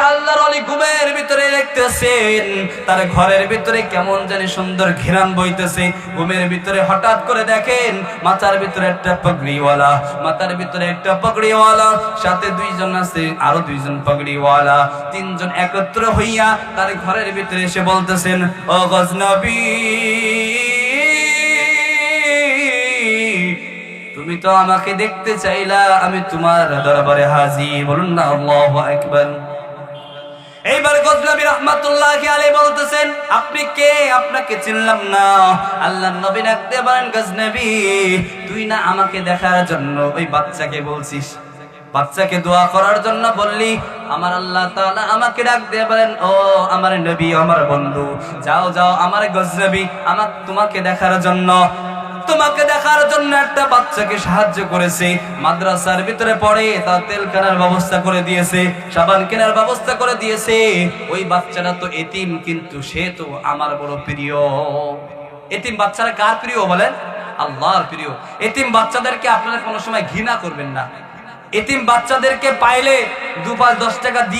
আল্লাহর ওলি ঘুমের ভিতরে দেখতেছেন তার ঘরের ভিতরে কেমন জানি সুন্দর ঘিরান বইতেছে। ঘুমের ভিতরে হঠাৎ করে দেখেন মাথার ভিতরে একটা পাগড়িওয়ালা, মাথার ভিতরে একটা পাগড়িওয়ালা, সাথে দুইজন আছে, আরো দুইজন পাগড়িওয়ালা, তিনজন একত্র হইয়া তার ঘরের ভিতরে এসে বলতেছেন, ও গজনবী, তুমি তো আমাকে দেখতে চাইলা, আমি তোমার দরবারে হাজির। বলুন না আল্লাহু আকবার। এইবার গজনবী রাহমাতুল্লাহি আলাইহি বলতেছেন, আপনি কে? আপনাকে চিনলাম না। আল্লাহর নবী ডাকতে বলেন, গজনবী, তুই না আমাকে দেখার জন্য ওই বাচ্চাকে বলছিস, বাচ্চাকে দোয়া করার জন্য বললি, আমার আল্লাহ তাআলা আমাকে ডাক দিয়ে বলেন, ও আমার নবী, আমার বন্ধু, যাও যাও আমার গজনবী, তোমাকে দেখার জন্য, তোমাকে দেখার জন্য একটা বাচ্চাকে সাহায্য করেছে, মাদ্রাসার ভিতরে পড়ে, তার তেল কেনার ব্যবস্থা করে দিয়েছে, সাবান কেনার ব্যবস্থা করে দিয়েছে। ওই বাচ্চাটা তো এতিম, কিন্তু সে তো আমার বড় প্রিয়। এতিম বাচ্চারা কার প্রিয় বলেন? আল্লাহর প্রিয়। এতিম বাচ্চাদেরকে আপনারা কোনো সময় ঘৃণা করবেন না। এতিম বাচ্চাদেরকে পাইলে 2-5-10 টাকা দিয়ে